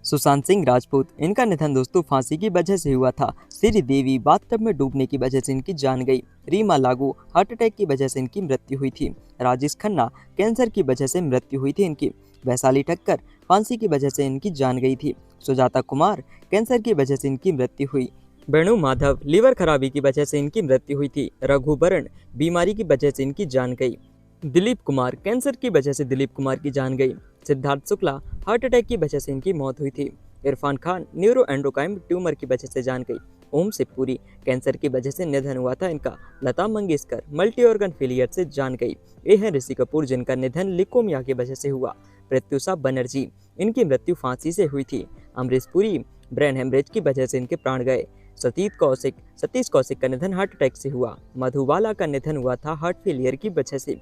सुशांत सिंह राजपूत, इनका निधन दोस्तों फांसी की वजह से हुआ था। श्रीदेवी बाथटब में डूबने की वजह से इनकी जान गई। रीमा लागू हार्ट अटैक की वजह से इनकी मृत्यु हुई थी। राजेश खन्ना कैंसर की वजह से मृत्यु हुई थी इनकी। वैशाली ठक्कर फांसी की वजह से इनकी जान गई थी। सुजाता कुमार कैंसर की वजह से इनकी मृत्यु हुई। वेणु माधव लीवर खराबी की वजह से इनकी मृत्यु हुई थी। रघुवरण बीमारी की वजह से इनकी जान गई। दिलीप कुमार कैंसर की वजह से दिलीप कुमार की जान गई। सिद्धार्थ शुक्ला हार्ट अटैक की वजह से इनकी मौत हुई थी। Irfan Khan neuro endocrine tumour की वजह से जान गई। ओम शिवपुरी कैंसर की वजह से निधन हुआ था इनका। Lata Mangeshkar multi organ failure से जान गई। ये है ऋषि कपूर जिनका निधन लिकोमिया की वजह से हुआ। प्रत्युषा बनर्जी इनकी मृत्यु फांसी से हुई थी। अमरीश पुरी ब्रेन हेमरेज की वजह से इनके प्राण गए। सतीश कौशिक का निधन हार्ट अटैक से हुआ। मधुबाला का निधन हुआ था हार्ट फेलियर की वजह से।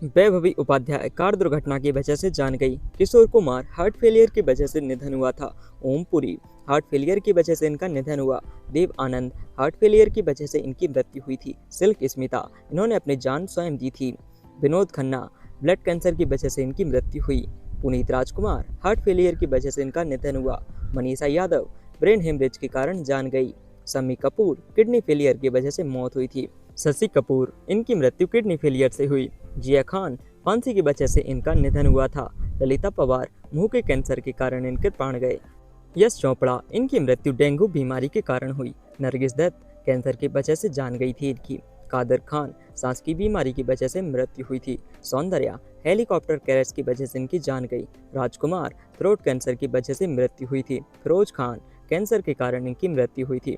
वैभवी उपाध्याय कार दुर्घटना की वजह से जान गई। किशोर कुमार हार्ट फेलियर की वजह से निधन हुआ था। ओम पुरी हार्ट फेलियर की वजह से इनका निधन हुआ। देव आनंद हार्ट फेलियर की वजह से इनकी मृत्यु हुई थी। सिल्क स्मिता इन्होंने अपनी जान स्वयं दी थी। विनोद खन्ना ब्लड कैंसर की वजह से इनकी मृत्यु हुई। पुनीत राजकुमार हार्ट फेलियर की वजह से इनका निधन हुआ। मनीषा यादव ब्रेन हेमरेज के कारण जान गई। शम्मी कपूर किडनी फेलियर की वजह से मौत हुई थी। शशि कपूर इनकी मृत्यु किडनी फेलियर से हुई। जिया खान फांसी की वजह से इनका निधन हुआ था। ललिता पवार मुंह के कैंसर के कारण इनके प्राण गए। यश चोपड़ा इनकी मृत्यु डेंगू बीमारी के कारण हुई। नरगिस दत्त कैंसर की वजह से जान गई थी इनकी। कादर खान सांस की बीमारी की वजह से मृत्यु हुई थी। सौंदर्या हेलीकॉप्टर क्रैश की वजह से इनकी जान गई। राजकुमार थ्रोट कैंसर की वजह से मृत्यु हुई थी। फिरोज खान कैंसर के कारण इनकी मृत्यु हुई थी।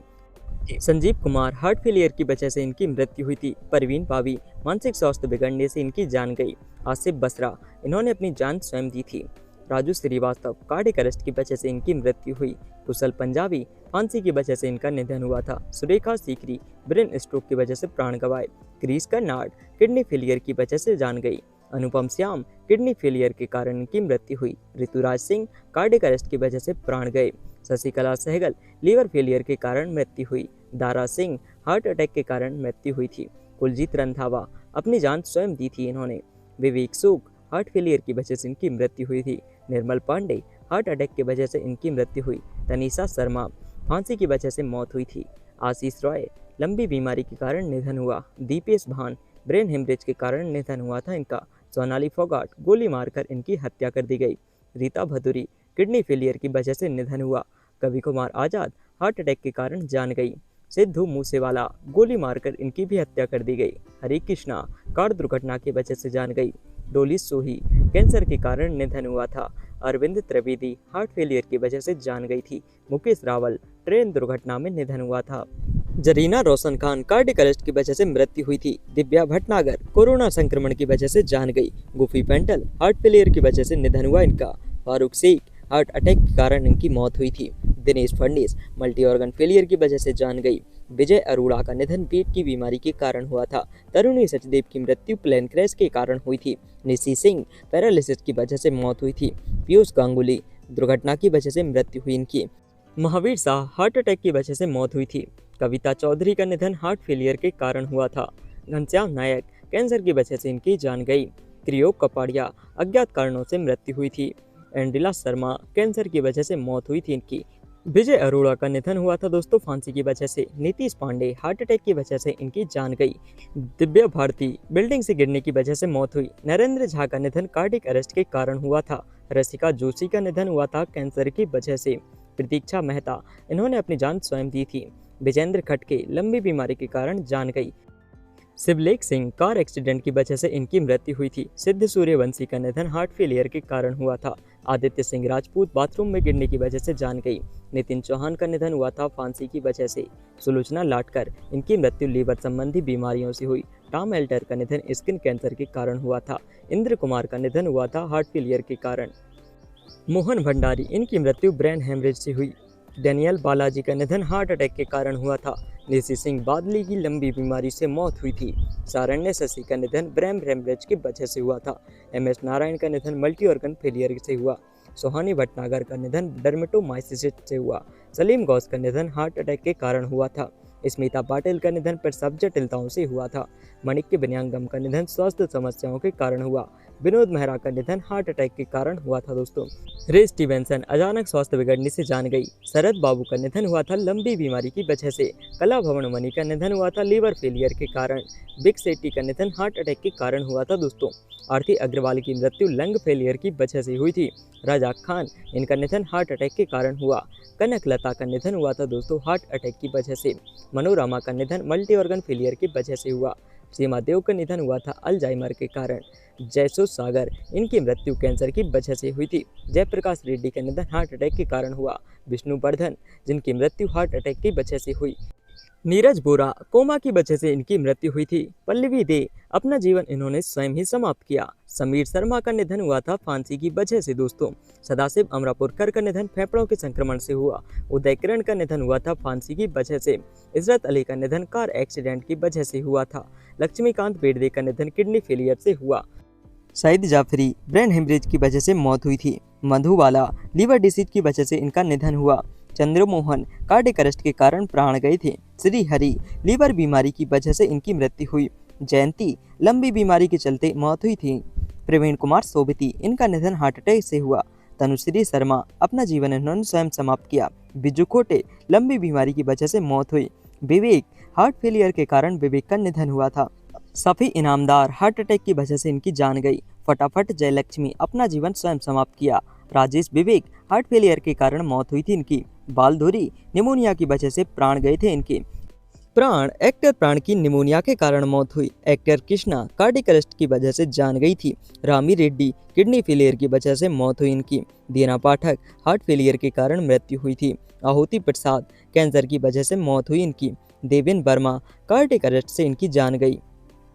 संजीव कुमार हार्ट फेलियर की वजह से इनकी मृत्यु हुई थी। परवीन पावी मानसिक स्वास्थ्य बिगड़ने से इनकी जान गई। आसिफ बसरा इन्होंने अपनी जान स्वयं दी थी। राजू श्रीवास्तव कार्डियक अरेस्ट की वजह से इनकी मृत्यु हुई। कुशल पंजाबी फांसी की वजह से इनका निधन हुआ था। सुरेखा सीकरी ब्रेन स्ट्रोक की वजह से प्राण गंवाए। क्रिस कर्नाड किडनी फेलियर की वजह से जान गई। अनुपम श्याम किडनी फेलियर के कारण इनकी मृत्यु हुई। ऋतुराज सिंह कार्डियक अरेस्ट की वजह से प्राण गए। शशिकला सहगल लीवर फेलियर के कारण मृत्यु हुई। दारा सिंह हार्ट अटैक के कारण मृत्यु हुई थी। कुलजीत रंधावा अपनी जान स्वयं दी थी इन्होंने। विवेक सूद हार्ट फेलियर की वजह से इनकी मृत्यु हुई थी। निर्मल पांडे हार्ट अटैक की वजह से इनकी मृत्यु हुई। तनीषा शर्मा फांसी की वजह से मौत हुई थी। आशीष रॉय लंबी बीमारी के कारण निधन हुआ। दीपेश भान ब्रेन हेमरेज के कारण निधन हुआ था इनका। सोनाली फोगाट गोली मारकर इनकी हत्या कर दी गई। रीता भदुरी किडनी फेलियर की वजह से निधन हुआ। कवि कुमार आजाद हार्ट अटैक के कारण जान गई। सिद्धू मूसेवाला गोली मारकर इनकी भी हत्या कर दी गई। हरे कृष्णा कार दुर्घटना की वजह से जान गई। डोली सोही कैंसर के कारण निधन हुआ था। अरविंद त्रिवेदी हार्ट फेलियर की वजह से जान गई थी। मुकेश रावल ट्रेन दुर्घटना में निधन हुआ था। जरीना रोशन खान कार्डियक अरेस्ट की वजह से मृत्यु हुई थी। दिव्या भटनागर कोरोना संक्रमण की वजह से जान गई। गुफी पेंटल हार्ट फेलियर की वजह से निधन हुआ इनका। फारूक शेख हार्ट अटैक के कारण इनकी मौत हुई थी। Dinesh Phadnis multi organ failure की वजह से जान गई। विजय अरोड़ा का निधन पेट की बीमारी के कारण हुआ था। तरुणी सचदेव की मृत्यु प्लेन क्रैश के कारण हुई थी। निशी सिंह पैरालिसिस की वजह से मौत हुई थी। पीयूष गांगुली दुर्घटना की वजह से मृत्यु हुई इनकी। महावीर शाह हार्ट अटैक की वजह से मौत हुई थी। कविता चौधरी का निधन हार्ट फेलियर के कारण हुआ था। घनश्याम नायक कैंसर की वजह से इनकी जान गई। त्रियोग कपाड़िया अज्ञात कारणों से मृत्यु हुई थी। एंड्रिला शर्मा कैंसर की वजह से मौत हुई थी इनकी। विजय अरोड़ा का निधन हुआ था दोस्तों फांसी की वजह से। नीतीश पांडे हार्ट अटैक की वजह से इनकी जान गई। दिव्या भारती बिल्डिंग से गिरने की वजह से मौत हुई। नरेंद्र झा का निधन कार्डियक अरेस्ट के कारण हुआ था। रसिका जोशी का निधन हुआ था कैंसर की वजह से। प्रतीक्षा मेहता इन्होंने अपनी जान स्वयं दी थी। विजेंद्र खटके लंबी बीमारी के कारण जान गई। शिवलेख सिंह कार एक्सीडेंट की वजह से इनकी मृत्यु हुई थी। सिद्ध सूर्यवंशी का निधन हार्ट फेलियर के कारण हुआ था। आदित्य सिंह राजपूत बाथरूम में गिरने की वजह से जान गई। नितिन चौहान का निधन हुआ था फांसी की वजह से। सुलोचना लाटकर इनकी मृत्यु लीवर संबंधी बीमारियों से हुई। टॉम एल्टर का निधन स्किन कैंसर के कारण हुआ था। इंद्र कुमार का निधन हुआ था हार्ट फेलियर के कारण। मोहन भंडारी इनकी मृत्यु ब्रेन हेमरेज से हुई। डेनियल बालाजी का निधन हार्ट अटैक के कारण हुआ था। निशी सिंह बादली की लंबी बीमारी से मौत हुई थी। सारण्य शशि का निधन ब्रेन हेमरेज की वजह से हुआ था। एम एस नारायण का निधन मल्टी ऑर्गन फेलियर से हुआ। सोहानी भटनागर का निधन डर्मेटोमाइसिस से हुआ। सलीम गौस का निधन हार्ट अटैक के कारण हुआ था। स्मिता पाटिल का निधन प्रसव जटिलताओं से हुआ था। माणिक्य बिन्यांगम का निधन स्वास्थ्य समस्याओं के कारण हुआ। विनोद मेहरा का निधन हार्ट अटैक के कारण हुआ था दोस्तों। रे स्टीवेंसन अचानक स्वास्थ्य बिगड़ने से जान गई। शरद बाबू का निधन हुआ था लंबी बीमारी की वजह से। कला भवन मणि का निधन हुआ था लीवर फेलियर के कारण। बिग सेट्टी का निधन हार्ट अटैक के कारण हुआ था दोस्तों। आरती अग्रवाल की मृत्यु लंग फेलियर की वजह से हुई थी। राजा खान, इनका निधन हार्ट अटैक के कारण हुआ। कनकलता का निधन हुआ था दोस्तों हार्ट अटैक की वजह से। मनोरमा का निधन मल्टी ऑर्गन फेलियर की वजह से हुआ। सीमा देव का निधन हुआ था अल्जाइमर के कारण। जयसो सागर, इनकी मृत्यु कैंसर की वजह से हुई थी। जयप्रकाश रेड्डी का निधन हार्ट अटैक के कारण हुआ। विष्णुवर्धन, जिनकी मृत्यु हार्ट अटैक की वजह से हुई। नीरज बोरा, कोमा की वजह से इनकी मृत्यु हुई थी। पल्लवी दे, अपना जीवन इन्होंने स्वयं ही समाप्त किया। समीर शर्मा का निधन हुआ था फांसी की वजह से दोस्तों। सदाशिव अमरापुरकर का निधन फेफड़ों के संक्रमण से हुआ। उदय किरण का निधन हुआ था फांसी की वजह से। इजरत अली का निधन कार एक्सीडेंट की वजह से हुआ था। लक्ष्मीकांत बेर्डे का निधन किडनी फेलियर से हुआ। सईद जाफरी, ब्रेन हेमरेज की वजह से मौत हुई थी। मधुबाला, लीवर डिसीज की वजह से इनका निधन हुआ। चंद्रमोहन, कार्डियक अरेस्ट के कारण प्राण गए थे। श्री हरि, लीवर बीमारी की वजह से इनकी मृत्यु हुई। जयंती, लंबी बीमारी के चलते मौत हुई थी। प्रवीण कुमार सोबती, इनका निधन हार्ट अटैक से हुआ। तनुश्री शर्मा, अपना जीवन इन्होंने स्वयं समाप्त किया। बिजू खोटे, लंबी बीमारी की वजह से मौत हुई। विवेक, हार्ट फेलियर के कारण विवेक का निधन हुआ था। सफ़ी इनामदार, हार्ट अटैक की वजह से इनकी जान गई। फटाफट जयलक्ष्मी, अपना जीवन स्वयं समाप्त किया। राजेश विवेक, हार्ट फेलियर के कारण मौत हुई थी इनकी। बालधुरी, निमोनिया की वजह से प्राण गए थे इनके। प्राण, एक्टर प्राण की निमोनिया के कारण मौत हुई। एक्टर कृष्णा, कार्डियक अरेस्ट की वजह से जान गई थी। रामी रेड्डी, किडनी फेलियर की वजह से मौत हुई इनकी। दीना पाठक, हार्ट फेलियर के कारण मृत्यु हुई थी। आहुति प्रसाद, कैंसर की वजह से मौत हुई इनकी। देवेन वर्मा, कार्डियक अरेस्ट से इनकी जान गई।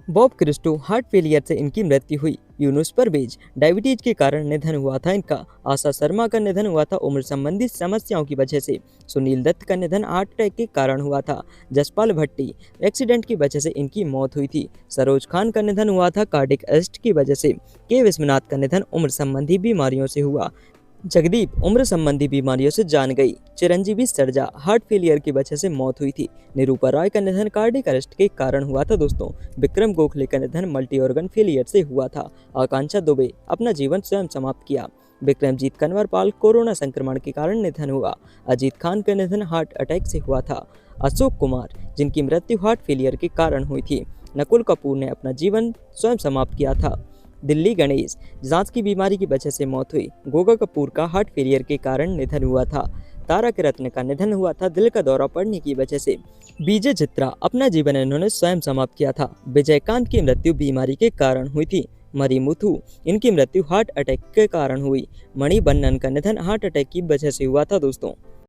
बॉब क्रिस्टो, हार्ट फेलियर से इनकी मृत्यु हुई। यूनुस परवेज, डायबिटीज के कारण निधन हुआ था इनका। आशा शर्मा का निधन हुआ था उम्र संबंधी समस्याओं की वजह से। सुनील दत्त का निधन हार्ट अटैक के कारण हुआ था। जसपाल भट्टी, एक्सीडेंट की वजह से इनकी मौत हुई थी। सरोज खान का निधन हुआ था कार्डियक अरेस्ट की वजह से। के विश्वनाथ का निधन उम्र संबंधी बीमारियों से हुआ। जगदीप, उम्र संबंधी बीमारियों से जान गई। चिरंजीवी सरजा, हार्ट फेलियर की वजह से मौत हुई थी। निरूपा रॉय का निधन कार्डियक अरेस्ट के कारण हुआ था दोस्तों। विक्रम गोखले का निधन मल्टी ऑर्गन फेलियर से हुआ था। आकांक्षा दुबे, अपना जीवन स्वयं समाप्त किया। विक्रमजीत कन्वरपाल, कोरोना संक्रमण के कारण निधन हुआ। अजीत खान का निधन हार्ट अटैक से हुआ था। अशोक कुमार, जिनकी मृत्यु हार्ट फेलियर के कारण हुई थी। नकुल कपूर ने अपना जीवन स्वयं समाप्त किया था। दिल्ली गणेश, जांच की बीमारी की वजह से मौत हुई। गोगा कपूर का हार्ट फेलियर के कारण निधन हुआ था। तारक रत्न का निधन हुआ था दिल का दौरा पड़ने की वजह से। विजय चित्रा, अपना जीवन इन्होंने स्वयं समाप्त किया था। विजयकांत की मृत्यु बीमारी के कारण हुई थी। मरी मुथु, इनकी मृत्यु हार्ट अटैक के कारण हुई। मणिबन्नन का निधन हार्ट अटैक की वजह से हुआ था दोस्तों।